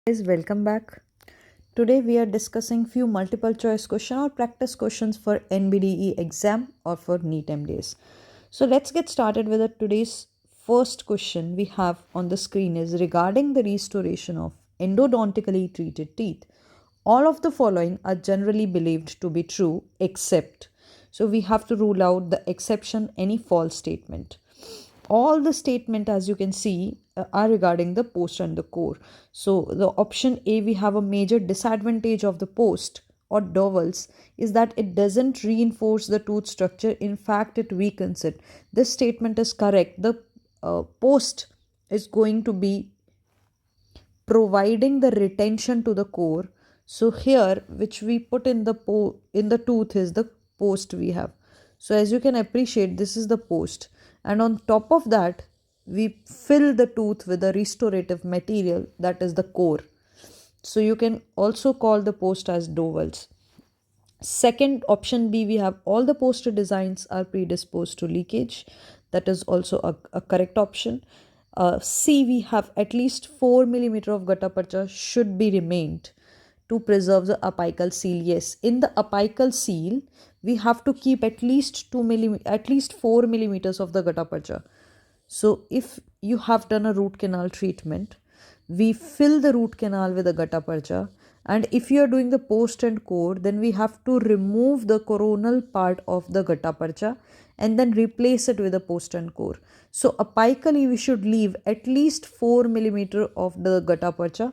Guys, welcome back. Today we are discussing few multiple choice question or practice questions for NBDE exam or for NEET MDS. So let's get started with today's first question we have on the screen is regarding the restoration of endodontically treated teeth. All of the following are generally believed to be true except. So we have to rule out the exception any false statement. All the statement as you can see are regarding the post and the core. So the option A, we have a major disadvantage of the post or dovels is that it doesn't reinforce the tooth structure, in fact it weakens it. This statement is correct. The post is going to be providing the retention to the core. So here which we put in the tooth is the post we have. So as you can appreciate, this is the post, and on top of that we fill the tooth with a restorative material, that is the core. So you can also call the post as dovels. Second, option B, we have all the poster designs are predisposed to leakage. That is also a correct option. C, we have at least 4 millimeter of gutta percha should be remained to preserve the apical seal. Yes, in the apical seal, we have to keep at least 4 millimeters of the gutta percha. So if you have done a root canal treatment, we fill the root canal with a gutta percha, and if you are doing the post and core, then we have to remove the coronal part of the gutta percha and then replace it with a post and core. So apically we should leave at least 4 millimeter of the gutta percha.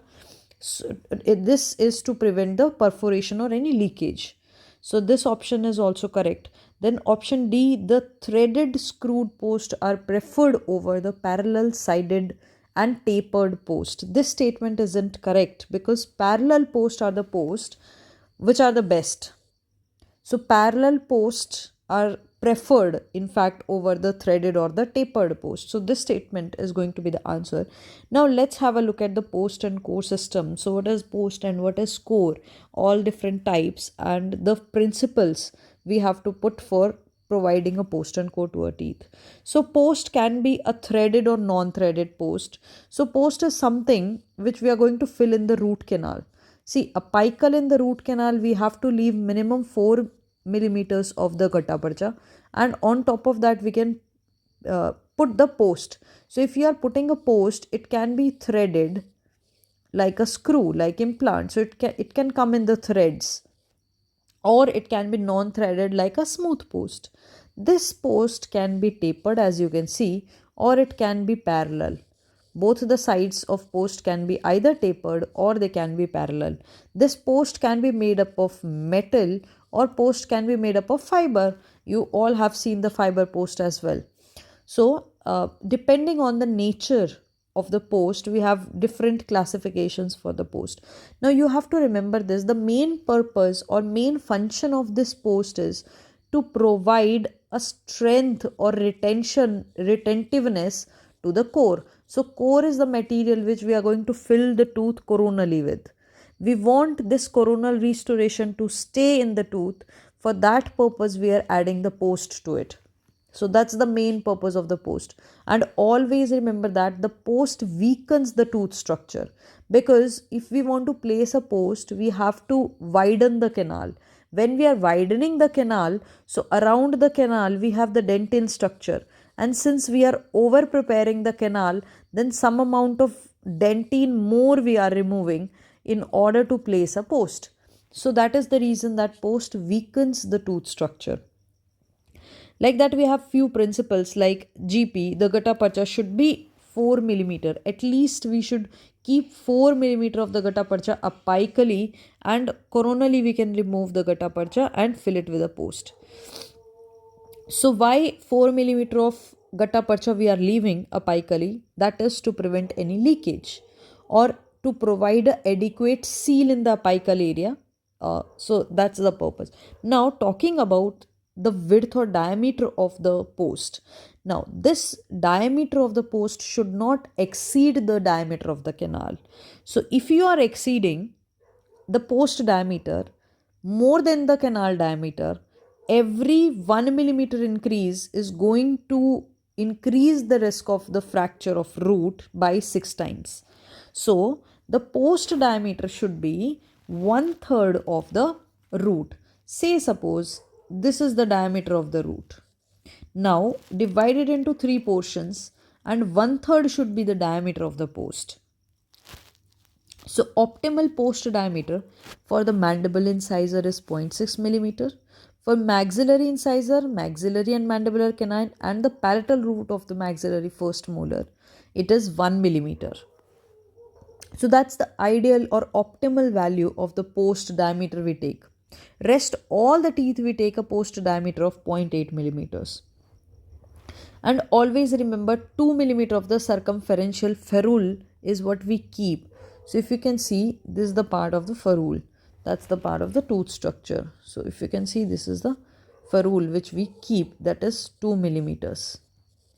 So this is to prevent the perforation or any leakage. So this option is also correct. Then option D, the threaded screwed post are preferred over the parallel sided and tapered post. This statement isn't correct because parallel posts are the post which are the best. So parallel posts are preferred in fact over the threaded or the tapered post. So this statement is going to be the answer. Now let's have a look at the post and core system. So what is post and what is core? All different types and the principles we have to put for providing a post and core to a teeth. So post can be a threaded or non-threaded post. So post is something which we are going to fill in the root canal. See, apical in the root canal, we have to leave minimum 4 millimeters of the gutta percha, and on top of that we can put the post. So if you are putting a post, it can be threaded like a screw, like implant. So it can come in the threads, or it can be non-threaded like a smooth post. This post can be tapered as you can see, or it can be parallel. Both the sides of post can be either tapered or they can be parallel. This post can be made up of metal or post can be made up of fiber. You all have seen the fiber post as well. So depending on the nature of the post, we have different classifications for the post. Now you have to remember this, the main purpose or main function of this post is to provide a strength or retentiveness to the core. So core is the material which we are going to fill the tooth coronally with. We want this coronal restoration to stay in the tooth. For that purpose we are adding the post to it. So that's the main purpose of the post. And always remember that the post weakens the tooth structure, because if we want to place a post, we have to widen the canal. When we are widening the canal, so around the canal we have the dentin structure. And since we are over preparing the canal, then some amount of dentin more we are removing in order to place a post. So that is the reason that post weakens the tooth structure. Like that, we have few principles like GP, the gutta percha should be 4 millimeter. At least we should keep 4 millimeter of the gutta percha apically, and coronally we can remove the gutta percha and fill it with a post. So why 4 millimeter of gutta percha we are leaving apically? That is to prevent any leakage or to provide an adequate seal in the apical area. So that's the purpose. Now talking about the width or diameter of the post. Now this diameter of the post should not exceed the diameter of the canal. So if you are exceeding the post diameter more than the canal diameter, every 1 millimeter increase is going to increase the risk of the fracture of root by 6 times. So the post diameter should be 1/3 of the root. Say suppose this is the diameter of the root. Now divide it into 3 portions and 1/3 should be the diameter of the post. So optimal post diameter for the mandible incisor is 0.6 millimeter. For maxillary incisor, maxillary and mandibular canine and the palatal root of the maxillary first molar, it is 1 millimeter. So that's the ideal or optimal value of the post diameter we take. Rest all the teeth we take a post diameter of 0.8 millimeters. And always remember 2 millimeter of the circumferential ferrule is what we keep. So if you can see, this is the part of the ferrule. That's the part of the tooth structure. So if you can see, this is the ferrule which we keep, that is 2 millimeters.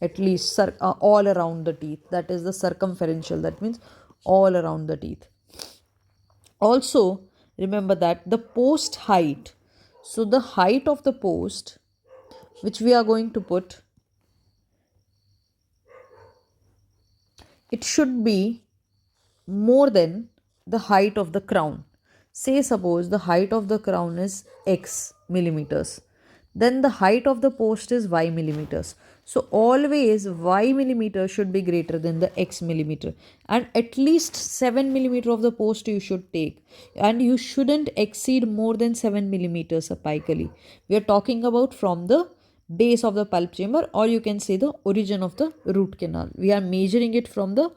At least all around the teeth. That is the circumferential. That means all around the teeth. Also remember that the post height. So the height of the post which we are going to put, it should be more than the height of the crown. Say suppose the height of the crown is x millimeters, then the height of the post is y millimeters. So always y millimeter should be greater than the x millimeter, and at least 7 millimeter of the post you should take, and you shouldn't exceed more than 7 millimeters apically. We are talking about from the base of the pulp chamber, or you can say the origin of the root canal. We are measuring it from the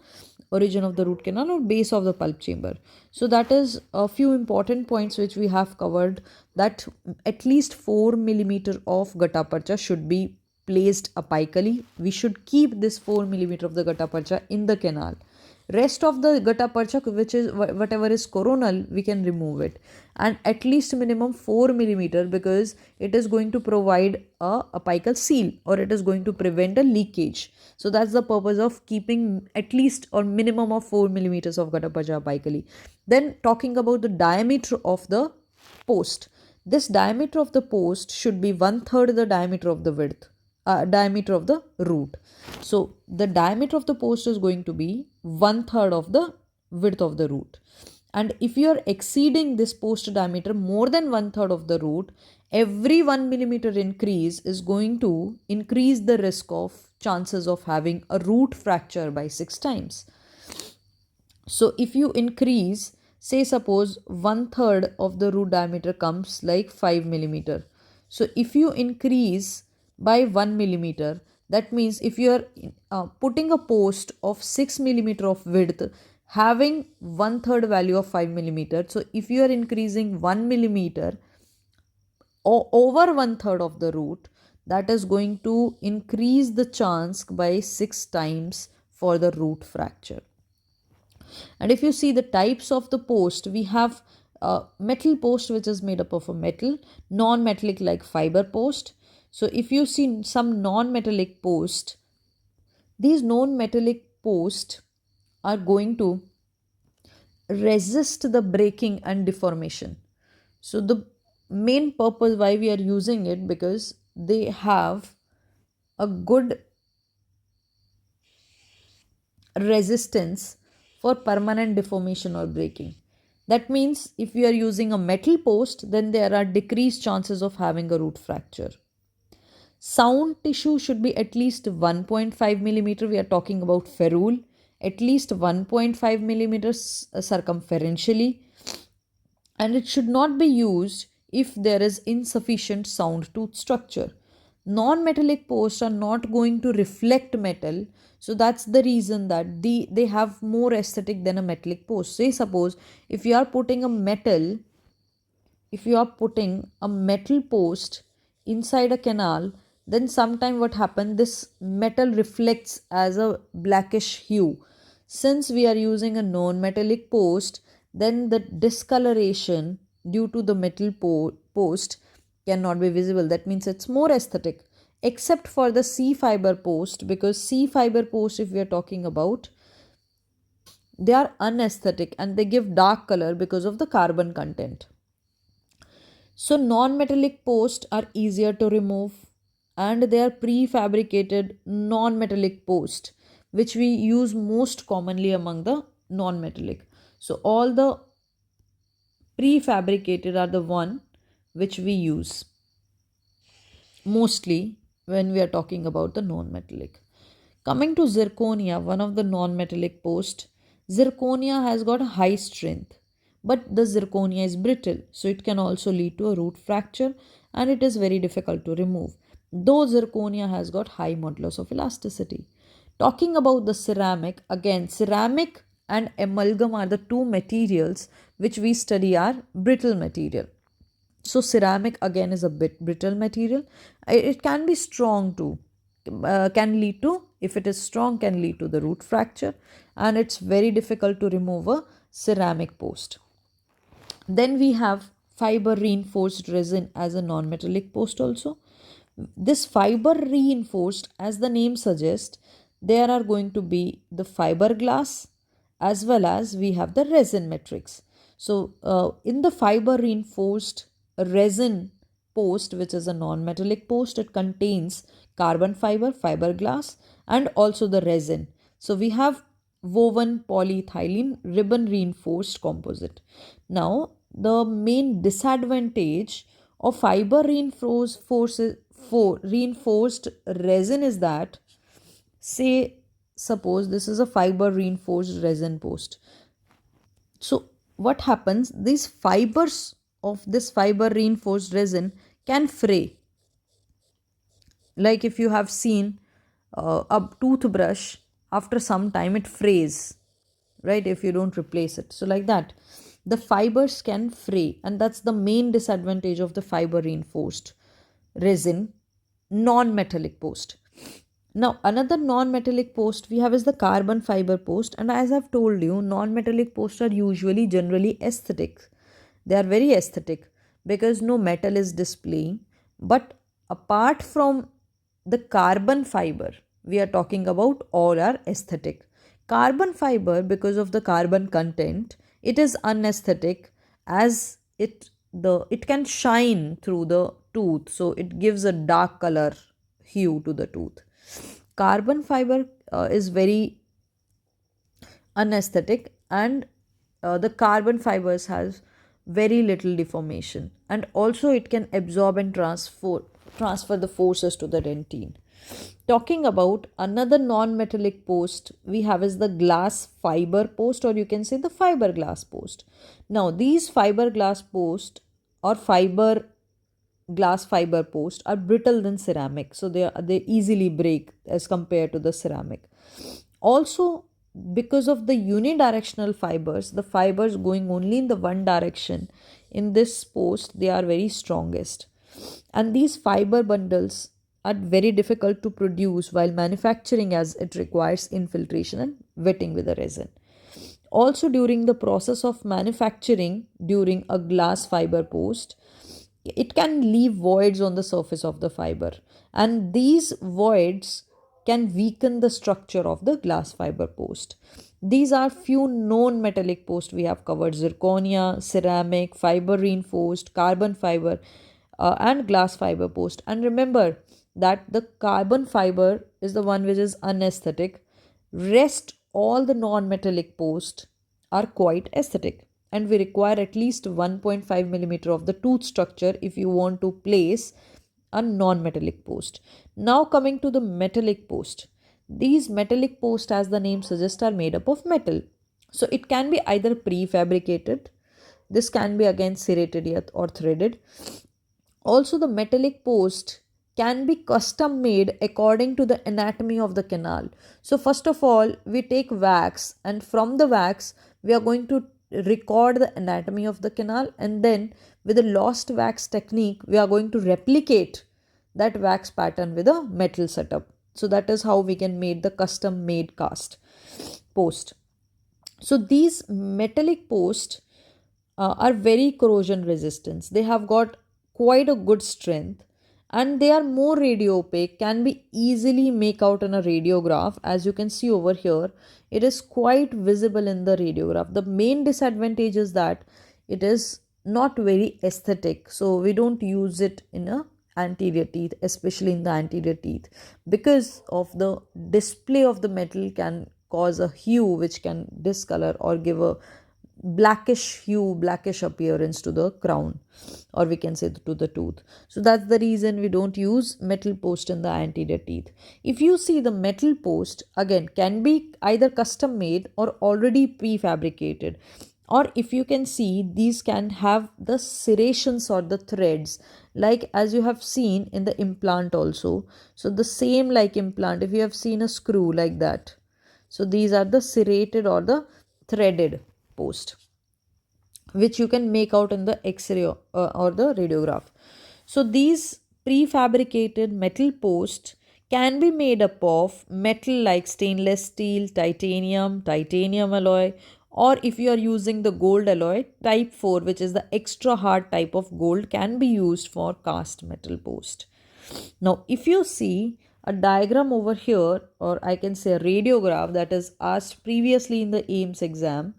origin of the root canal or base of the pulp chamber. So that is a few important points which we have covered, that at least 4 millimeter of gutta percha should be placed apically. We should keep this 4 millimeter of the gutta percha in the canal. Rest of the gutta percha, which is whatever is coronal, we can remove it, and at least minimum 4 millimeter, because it is going to provide a apical seal, or it is going to prevent a leakage. So that's the purpose of keeping at least or minimum of 4 millimeters of gutta percha apically. Then talking about the diameter of the post, this diameter of the post should be 1/3 the diameter of the diameter of the root. So the diameter of the post is going to be 1/3 of the width of the root. And if you are exceeding this post diameter more than 1/3 of the root, every 1 millimeter increase is going to increase the risk of chances of having a root fracture by 6 times. So if you increase, say suppose 1/3 of the root diameter comes like 5 millimeter. So if you increase by 1 millimeter, that means if you are putting a post of 6 millimeter of width having 1/3 value of 5 millimeter, so if you are increasing 1 millimeter or over 1/3 of the root, that is going to increase the chance by 6 times for the root fracture. And if you see the types of the post, we have metal post, which is made up of a metal, non-metallic like fiber post. So if you see some non-metallic post, these non-metallic post are going to resist the breaking and deformation. So the main purpose why we are using it, because they have a good resistance for permanent deformation or breaking. That means if we are using a metal post, then there are decreased chances of having a root fracture. Sound tissue should be at least 1.5 millimeter. We are talking about ferrule, at least 1.5 millimeters circumferentially, and it should not be used if there is insufficient sound tooth structure. Non-metallic posts are not going to reflect metal, so that's the reason that they have more aesthetic than a metallic post. Say suppose if you are putting a metal post inside a canal, then sometime what happens, this metal reflects as a blackish hue. Since we are using a non-metallic post, then the discoloration due to the metal post cannot be visible. That means it's more aesthetic, except for the C fiber post, because C fiber post, if we are talking about, they are unaesthetic and they give dark color because of the carbon content. So non-metallic posts are easier to remove, and they are prefabricated non-metallic post, which we use most commonly among the non-metallic. So all the prefabricated are the one which we use mostly when we are talking about the non-metallic. Coming to zirconia, one of the non-metallic post, zirconia has got a high strength, but the zirconia is brittle, so it can also lead to a root fracture and it is very difficult to remove. Though zirconia has got high modulus of elasticity. Talking about the ceramic, again, ceramic and amalgam are the two materials which we study are brittle material. So ceramic again is a bit brittle material. It can be strong too. Can lead to, if it is strong, can lead to the root fracture, and it's very difficult to remove a ceramic post. Then we have fiber reinforced resin as a non-metallic post also. This fiber reinforced, as the name suggests, there are going to be the fiberglass as well as we have the resin matrix. So in the fiber reinforced resin post, which is a non-metallic post, it contains carbon fiber, fiberglass, and also the resin. So we have woven polyethylene ribbon reinforced composite. Now the main disadvantage of fiber reinforced resin is that, say suppose this is a fiber reinforced resin post. So what happens, these fibers of this fiber reinforced resin can fray. Like if you have seen a toothbrush, after some time it frays, right, if you don't replace it. So like that, the fibers can fray, and that's the main disadvantage of the fiber reinforced resin non-metallic post. Now another non-metallic post we have is the carbon fiber post, and as I've told you, non-metallic posts are usually generally aesthetic. They are very aesthetic because no metal is displaying. But apart from the carbon fiber, we are talking about all are aesthetic. Carbon fiber, because of the carbon content, it is unaesthetic, as it can shine through the tooth, so it gives a dark color hue to the tooth. Carbon fiber is very unaesthetic, and the carbon fibers has very little deformation, and also it can absorb and transfer the forces to the dentine. Talking about another non-metallic post we have is the glass fiber post, or you can say the fiberglass post. Now these fiberglass post or glass fiber post are brittle than ceramic, so they easily break as compared to the ceramic. Also, because of the unidirectional fibers, the fibers going only in the one direction, in this post they are very strongest, and these fiber bundles are very difficult to produce while manufacturing, as it requires infiltration and wetting with a resin. Also, during the process of manufacturing, during a glass fiber post, it can leave voids on the surface of the fiber, and these voids can weaken the structure of the glass fiber post. These are few known metallic posts we have covered: zirconia, ceramic, fiber reinforced, carbon fiber, and glass fiber post. And remember that the carbon fiber is the one which is unaesthetic. Rest all the non-metallic posts are quite aesthetic, and we require at least 1.5 millimeter of the tooth structure if you want to place a non-metallic post. Now coming to the metallic post. These metallic posts, as the name suggests, are made up of metal. So it can be either prefabricated. This can be again serrated yet or threaded. Also, the metallic post can be custom made according to the anatomy of the canal. So first of all, we take wax, and from the wax we are going to record the anatomy of the canal, and then with the lost wax technique we are going to replicate that wax pattern with a metal setup. So that is how we can make the custom made cast post. So these metallic posts are very corrosion resistant. They have got quite a good strength, and they are more radio opaque, can be easily make out in a radiograph. As you can see over here, it is quite visible in the radiograph. The main disadvantage is that it is not very aesthetic, so we don't use it in a anterior teeth, especially in the anterior teeth, because of the display of the metal can cause a hue which can discolor or give a blackish hue, blackish appearance to the crown, or we can say to the tooth. So that's the reason we don't use metal post in the anterior teeth. If you see, the metal post again can be either custom made or already prefabricated, or if you can see, these can have the serrations or the threads, like as you have seen in the implant also. So the same like implant, if you have seen a screw like that, so these are the serrated or the threaded post, which you can make out in the x-ray or the radiograph. So these prefabricated metal posts can be made up of metal like stainless steel, titanium alloy, or if you are using the gold alloy, type 4, which is the extra hard type of gold, can be used for cast metal post. Now, if you see a diagram over here, or I can say a radiograph that is asked previously in the AIMS exam,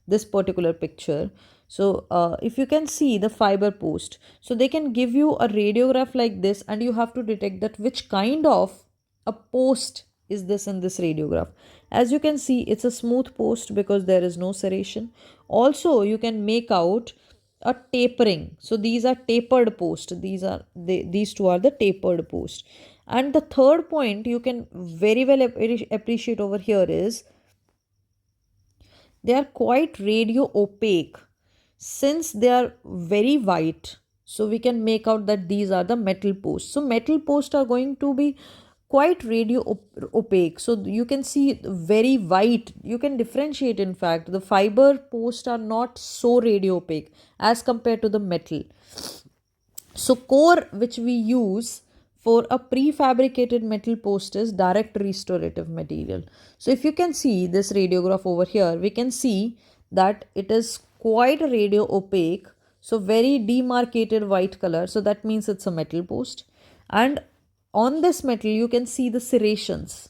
this particular picture. So, if you can see the fiber post, so they can give you a radiograph like this, and you have to detect that which kind of a post is this in this radiograph. As you can see, it's a smooth post because there is no serration. Also, you can make out a tapering. So these are tapered post. These two are the tapered post. And the third point you can very well appreciate over here is they are quite radio opaque. Since they are very white, so we can make out that these are the metal posts. So metal posts are going to be quite radio opaque, so you can see very white. You can differentiate, in fact the fiber posts are not so radio opaque as compared to the metal. So core which we use for a prefabricated metal post is direct restorative material. So if you can see this radiograph over here, we can see that it is quite radio opaque, so very demarcated white color, so that means it's a metal post. And on this metal you can see the serrations,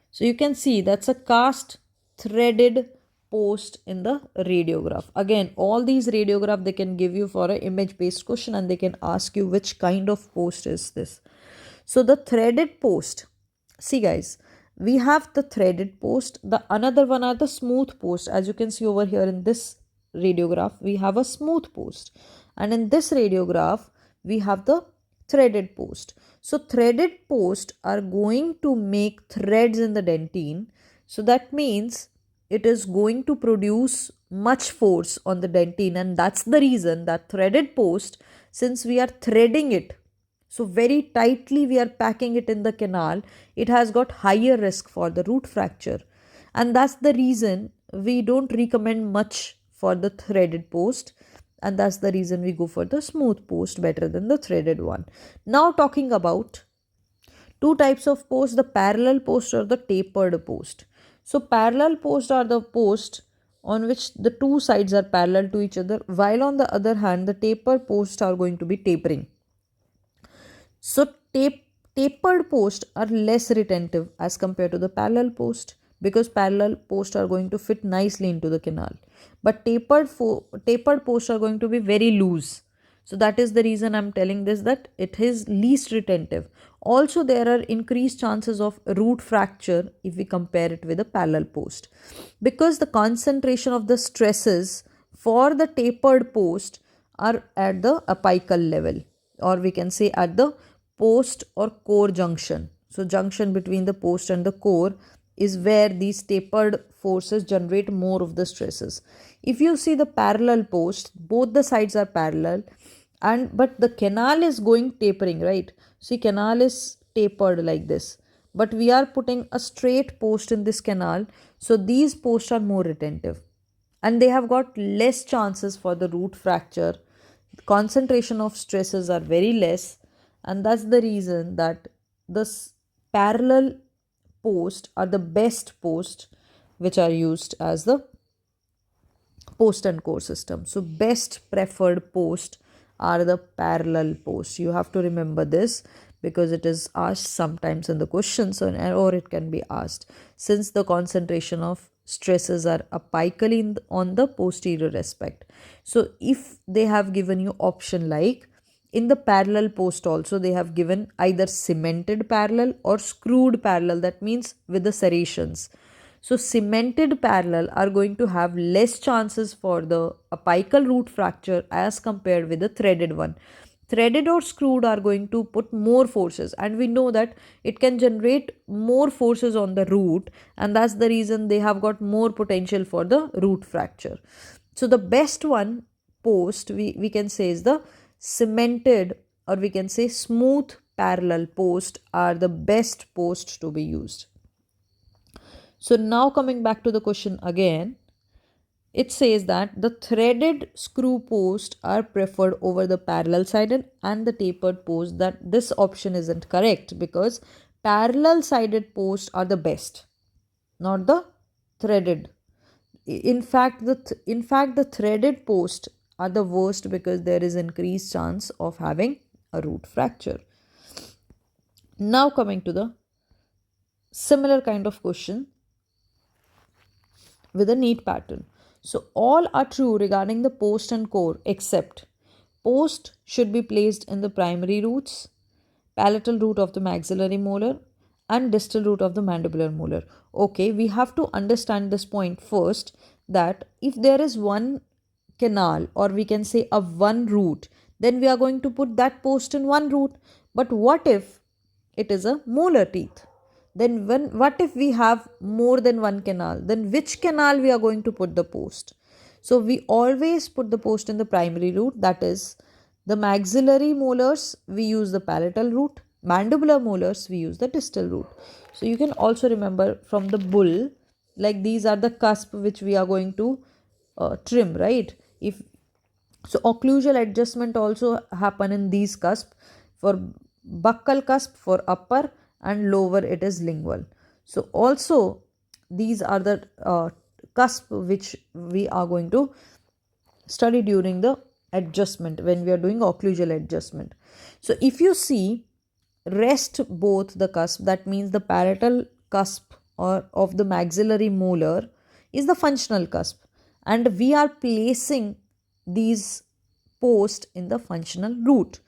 so you can see that's a cast threaded post in the radiograph. Again, all these radiograph they can give you for an image based question, and they can ask you which kind of post is this. So the threaded post, see guys, we have the threaded post. The another one are the smooth post. As you can see over here in this radiograph, we have a smooth post, and in this radiograph we have the threaded post. So threaded post are going to make threads in the dentine. So that means it is going to produce much force on the dentine, and that's the reason that threaded post, since we are threading it so very tightly, we are packing it in the canal, it has got higher risk for the root fracture, and that's the reason we don't recommend much for the threaded post, and that's the reason we go for the smooth post better than the threaded one. Now talking about two types of post, the parallel post or the tapered post. So parallel post are the post on which the two sides are parallel to each other, while on the other hand the tapered posts are going to be tapering. So tapered posts are less retentive as compared to the parallel post, because parallel posts are going to fit nicely into the canal, but tapered posts are going to be very loose. So that is the reason I'm telling this, that it is least retentive. Also, there are increased chances of root fracture if we compare it with a parallel post, because the concentration of the stresses for the tapered post are at the apical level, or we can say at the post or core junction. So junction between the post and the core is where these tapered forces generate more of the stresses. If you see the parallel post, both the sides are parallel, and but the canal is going tapering, right? See, canal is tapered like this, but we are putting a straight post in this canal, so these posts are more retentive and they have got less chances for the root fracture. Concentration of stresses are very less, and that's the reason that this parallel post are the best post which are used as the post and core system. So best preferred post are the parallel posts. You have to remember this because it is asked sometimes in the questions, or it can be asked, since the concentration of stresses are apically on the posterior aspect. So if they have given you option like in the parallel post also, they have given either cemented parallel or screwed parallel, that means with the serrations. So cemented parallel are going to have less chances for the apical root fracture as compared with the threaded one. Threaded or screwed are going to put more forces, and we know that it can generate more forces on the root, and that's the reason they have got more potential for the root fracture. So the best one post we can say is the cemented, or we can say smooth parallel post are the best posts to be used. So now coming back to the question again, it says that the threaded screw posts are preferred over the parallel sided and the tapered post. That this option isn't correct, because parallel sided posts are the best, not the threaded. In fact the threaded posts are the worst, because there is increased chance of having a root fracture. Now coming to the similar kind of question with a neat pattern. So all are true regarding the post and core, except post should be placed in the primary roots, palatal root of the maxillary molar, and distal root of the mandibular molar. Okay, we have to understand this point first, that if there is one canal, or we can say a one root, then we are going to put that post in one root. But what if it is a molar teeth? Then what if we have more than one canal? Then which canal we are going to put the post? So we always put the post in the primary root, that is the maxillary molars we use the palatal root, mandibular molars we use the distal root. So you can also remember from the bull, like these are the cusp which we are going to trim, right? If so, occlusal adjustment also happen in these cusp. For buccal cusp for upper, and lower it is lingual. So also these are the cusp which we are going to study during the adjustment when we are doing occlusal adjustment. So if you see, rest both the cusp, that means the parietal cusp or of the maxillary molar is the functional cusp, and we are placing these post in the functional root.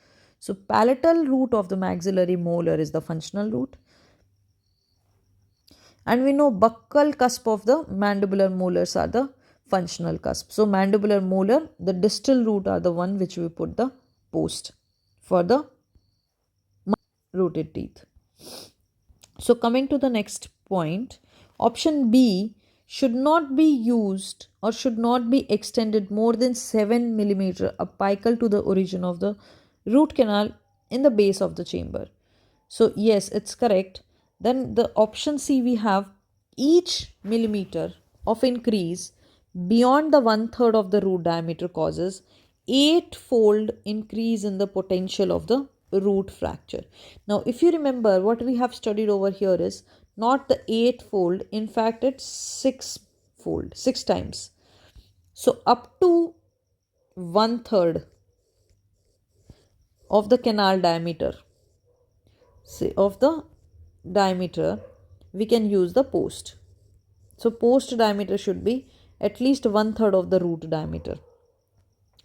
So palatal root of the maxillary molar is the functional root, and we know buccal cusp of the mandibular molars are the functional cusp. So mandibular molar, the distal root are the one which we put the post for the rooted teeth. So coming to the next point, option B should not be used or should not be extended more than 7 millimeter apical to the origin of the root canal in the base of the chamber. So yes, it's correct. Then the option C, we have each millimeter of increase beyond the 1/3 of the root diameter causes 8-fold increase in the potential of the root fracture. Now, if you remember, what we have studied over here is not the 8-fold, in fact, it's 6-fold, 6 times. So, up to 1/3 of the canal diameter, say, of the diameter, we can use the post. So, post diameter should be at least 1/3 of the root diameter.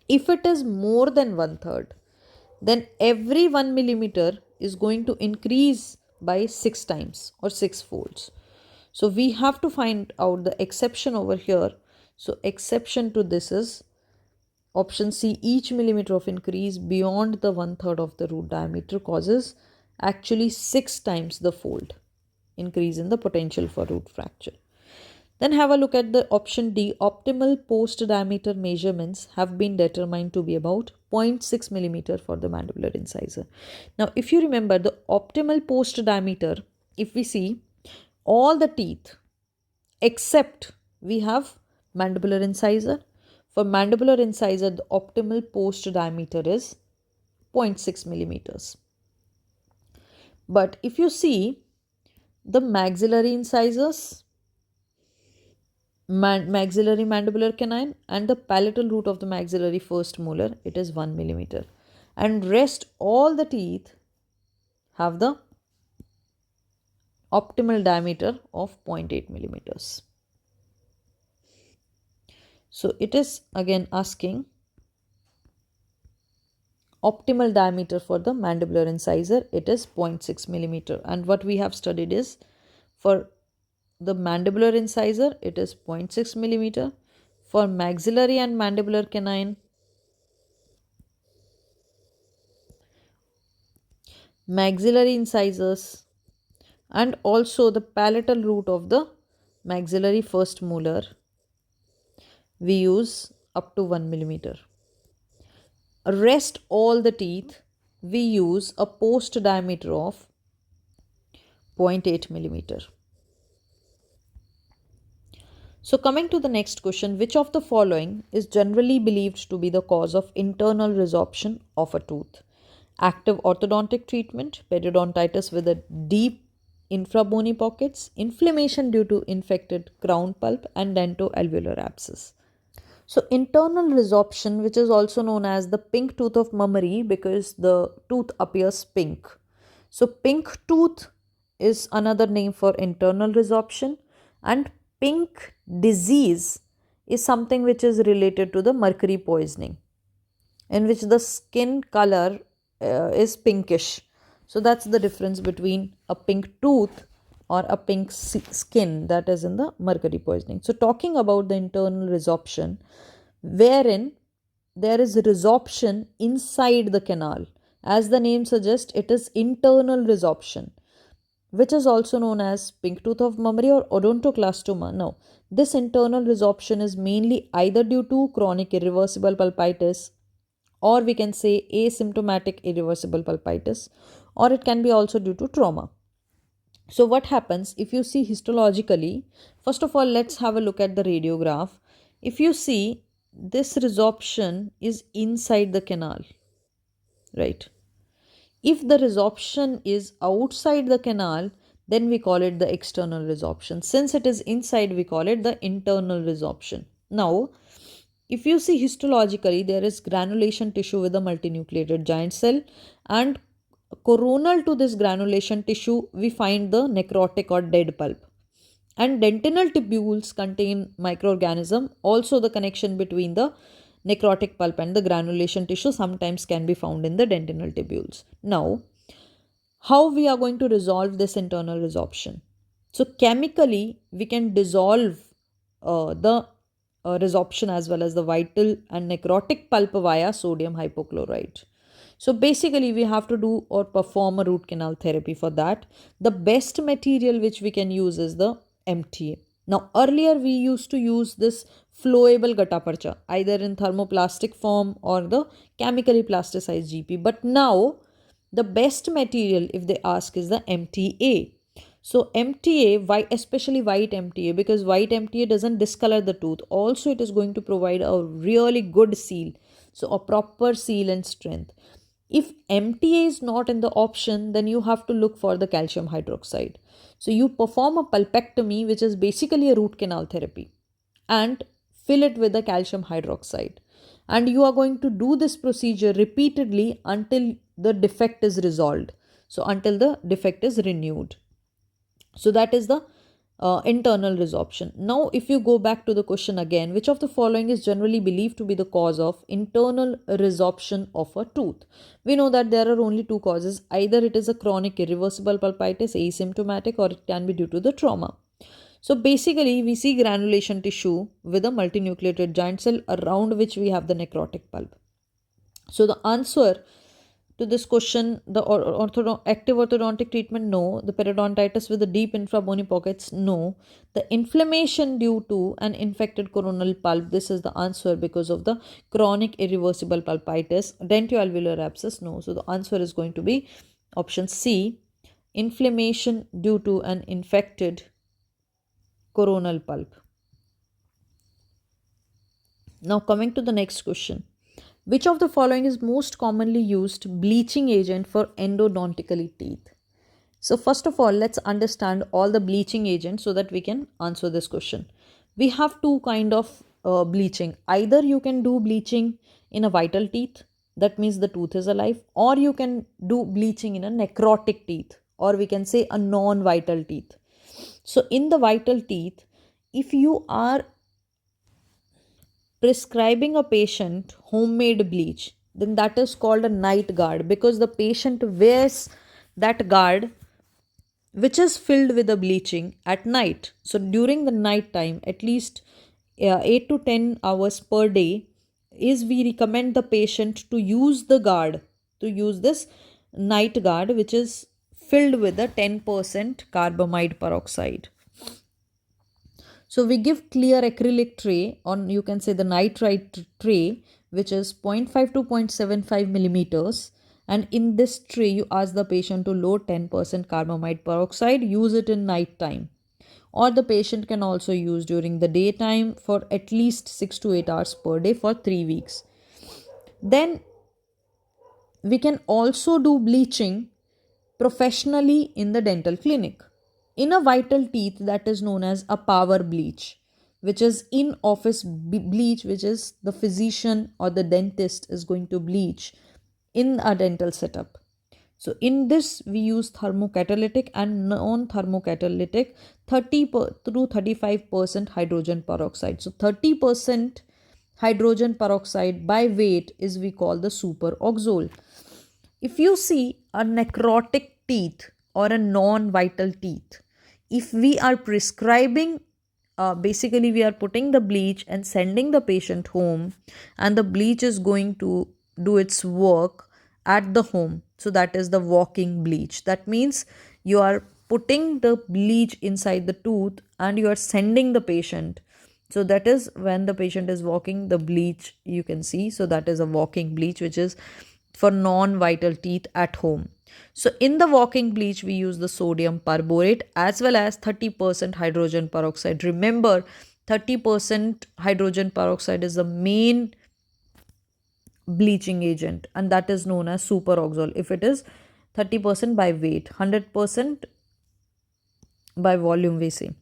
If it is more than 1/3, then every 1 millimeter is going to increase by 6 times or 6 folds. So we have to find out the exception over here. So exception to this is option C, each millimeter of increase beyond the 1/3 of the root diameter causes actually 6 times the fold increase in the potential for root fracture. Then have a look at the option D. Optimal post diameter measurements have been determined to be about 0.6 millimeter for the mandibular incisor. Now, if you remember the optimal post diameter, if we see all the teeth except we have mandibular incisor. For mandibular incisor, the optimal post diameter is 0.6 millimeters. But if you see the maxillary incisors, maxillary mandibular canine, and the palatal root of the maxillary first molar, it is 1 millimeter, and rest all the teeth have the optimal diameter of 0.8 millimeters. So it is again asking optimal diameter for the mandibular incisor, it is 0.6 millimeter, and what we have studied is for the mandibular incisor, it is 0.6 millimeter. For maxillary and mandibular canine, maxillary incisors, and also the palatal root of the maxillary first molar, we use up to 1 millimeter. Rest all the teeth, we use a post diameter of 0.8 millimeter. So coming to the next question, which of the following is generally believed to be the cause of internal resorption of a tooth? Active orthodontic treatment, periodontitis with a deep infrabony pockets, inflammation due to infected crown pulp, and dentoalveolar abscess. So internal resorption, which is also known as the pink tooth of mummery because the tooth appears pink. So pink tooth is another name for internal resorption, and pink disease is something which is related to the mercury poisoning, in which the skin color is pinkish. So that's the difference between a pink tooth or a pink skin that is in the mercury poisoning. So talking about the internal resorption, wherein there is resorption inside the canal. As the name suggests, it is internal resorption, which is also known as pink tooth of mummery or odontoclastoma. Now, this internal resorption is mainly either due to chronic irreversible pulpitis, or we can say asymptomatic irreversible pulpitis, or it can be also due to trauma. So what happens if you see histologically? First of all, let's have a look at the radiograph. If you see, this resorption is inside the canal, right? If the resorption is outside the canal, then we call it the external resorption. Since it is inside, we call it the internal resorption. Now, if you see histologically, there is granulation tissue with a multinucleated giant cell, and coronal to this granulation tissue, we find the necrotic or dead pulp. And dentinal tubules contain microorganism. Also, the connection between the necrotic pulp and the granulation tissue sometimes can be found in the dentinal tubules. Now, how we are going to resolve this internal resorption? So, chemically, we can dissolve the resorption as well as the vital and necrotic pulp via sodium hypochlorite. So basically we have to do or perform a root canal therapy. For that, the best material which we can use is the MTA. Now earlier we used to use this flowable gutta-percha either in thermoplastic form or the chemically plasticized GP, but now the best material if they ask is the MTA. So MTA, especially white MTA, because white MTA doesn't discolor the tooth. Also, it is going to provide a really good seal. So a proper seal and strength. If MTA is not in the option, then you have to look for the calcium hydroxide. So you perform a pulpectomy, which is basically a root canal therapy, and fill it with the calcium hydroxide. And you are going to do this procedure repeatedly until the defect is resolved. So until the defect is renewed. So that is the internal resorption. Now, if you go back to the question again, which of the following is generally believed to be the cause of internal resorption of a tooth? We know that there are only two causes. Either it is a chronic irreversible pulpitis, asymptomatic, or it can be due to the trauma. So basically, we see granulation tissue with a multinucleated giant cell around which we have the necrotic pulp. So the answer to this question, the active orthodontic treatment, no. The periodontitis with the deep infrabony pockets, no. The inflammation due to an infected coronal pulp, this is the answer because of the chronic irreversible pulpitis. Dentoalveolar abscess, no. So the answer is going to be option C, inflammation due to an infected coronal pulp. Now coming to the next question. Which of the following is most commonly used bleaching agent for endodontically teeth? So first of all, let's understand all the bleaching agents so that we can answer this question. We have two kind of bleaching. Either you can do bleaching in a vital teeth, that means the tooth is alive, or you can do bleaching in a necrotic teeth, or we can say a non-vital teeth. So in the vital teeth, if you are prescribing a patient homemade bleach, then that is called a night guard, because the patient wears that guard which is filled with the bleaching at night. So during the night time, at least 8 to 10 hours per day, is we recommend the patient to use the guard, to use this night guard, which is filled with the 10% carbamide peroxide. So we give clear acrylic tray, on you can say the nitrite tray, which is 0.5 to 0.75 millimeters. And in this tray, you ask the patient to load 10% carbamide peroxide, use it in night time. Or the patient can also use during the daytime for at least 6 to 8 hours per day for 3 weeks. Then we can also do bleaching professionally in the dental clinic. In a vital teeth, that is known as a power bleach, which is in office bleach, which is the physician or the dentist is going to bleach in a dental setup. So in this we use thermocatalytic and non-thermocatalytic 30 to 35% hydrogen peroxide. So 30% hydrogen peroxide by weight is we call the superoxole. If you see a necrotic teeth or a non-vital teeth, if we are prescribing, basically we are putting the bleach and sending the patient home, and the bleach is going to do its work at the home. So that is the walking bleach. That means you are putting the bleach inside the tooth and you are sending the patient. So that is when the patient is walking, the bleach you can see. So that is a walking bleach, which is for non-vital teeth at home. So in the walking bleach, we use the sodium perborate as well as 30% hydrogen peroxide. Remember, 30% hydrogen peroxide is the main bleaching agent, and that is known as superoxole. If it is 30% by weight, 100% by volume, we say.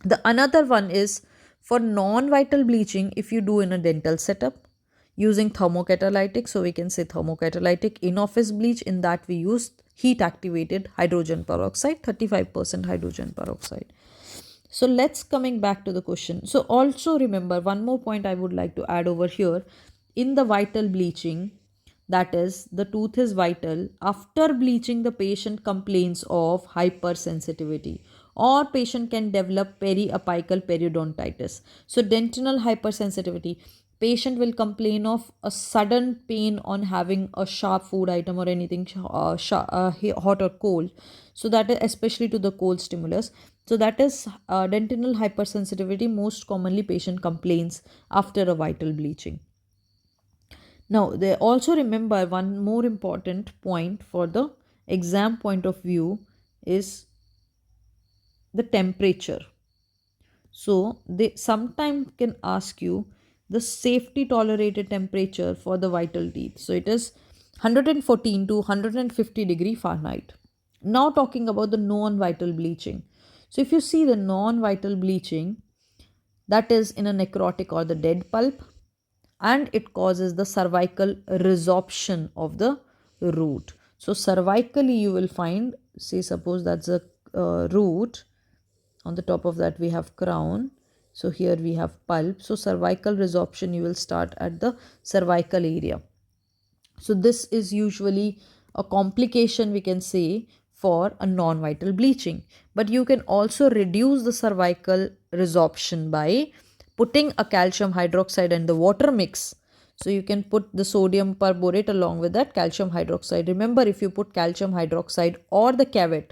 The another one is for non-vital bleaching, if you do in a dental setup using thermocatalytic. So we can say thermocatalytic in-office bleach. In that we use heat activated hydrogen peroxide, 35% hydrogen peroxide. So let's coming back to the question. So also remember one more point I would like to add over here. In the vital bleaching, that is the tooth is vital, after bleaching the patient complains of hypersensitivity, or patient can develop periapical periodontitis. So dentinal hypersensitivity, patient will complain of a sudden pain on having a sharp food item or anything hot or cold. So that is especially to the cold stimulus. So that is dentinal hypersensitivity. Most commonly patient complains after a vital bleaching. Now, they also remember one more important point for the exam point of view is the temperature. So, they sometimes can ask you the safety tolerated temperature for the vital teeth. So, it is 114 to 150 degree Fahrenheit. Now, talking about the non-vital bleaching. So, if you see the non-vital bleaching, that is in a necrotic or the dead pulp, and it causes the cervical resorption of the root. So cervically you will find, say suppose that's a root, on the top of that we have crown, so here we have pulp. So cervical resorption you will start at the cervical area. So this is usually a complication, we can say, for a non-vital bleaching. But you can also reduce the cervical resorption by putting a calcium hydroxide and the water mix. So you can put the sodium perborate along with that calcium hydroxide. Remember, if you put calcium hydroxide or the cavite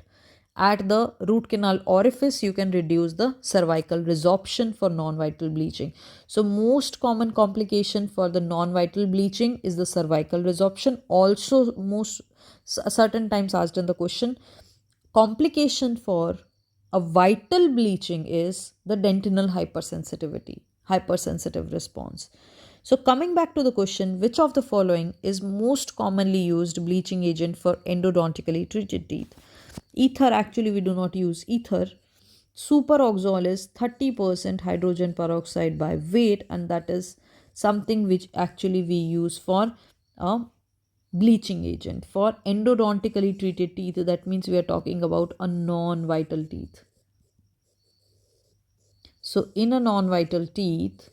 at the root canal orifice, you can reduce the cervical resorption for non-vital bleaching. So most common complication for the non-vital bleaching is the cervical resorption. Also most certain times asked in the question, complication for a vital bleaching is the dentinal hypersensitivity, hypersensitive response. So coming back to the question, which of the following is most commonly used bleaching agent for endodontically treated teeth? Ether, actually we do not use ether. Superoxole is 30% hydrogen peroxide by weight, and that is something which actually we use for a bleaching agent for endodontically treated teeth. That means we are talking about a non-vital teeth. So in a non-vital teeth,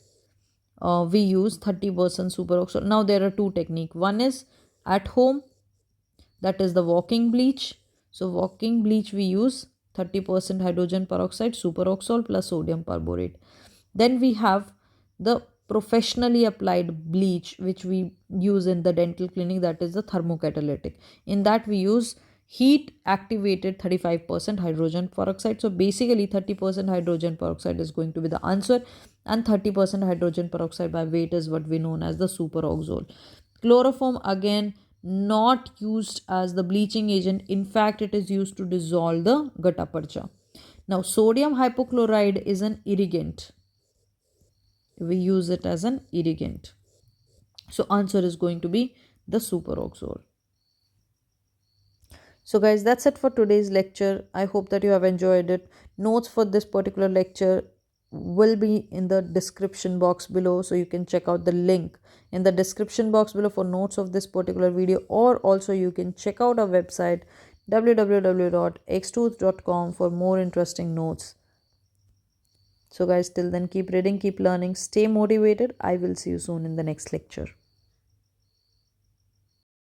we use 30% superoxole. Now there are two techniques. One is at home, that is the walking bleach. So working bleach we use 30% hydrogen peroxide superoxole plus sodium perborate. Then we have the professionally applied bleach which we use in the dental clinic, that is the thermocatalytic. In that we use heat activated 35% hydrogen peroxide. So basically 30% hydrogen peroxide is going to be the answer, and 30% hydrogen peroxide by weight is what we known as the superoxole. Chloroform again not used as the bleaching agent. In fact, it is used to dissolve the gutta percha. Now, sodium hypochlorite is an irrigant. We use it as an irrigant. So, answer is going to be the superoxole. So guys, that's it for today's lecture. I hope that you have enjoyed it. Notes for this particular lecture will be in the description box below, so you can check out the link in the description box below for notes of this particular video, or also you can check out our website www.xtooth.com for more interesting notes. So guys, till then, keep reading, keep learning, stay motivated. I will see you soon in the next lecture.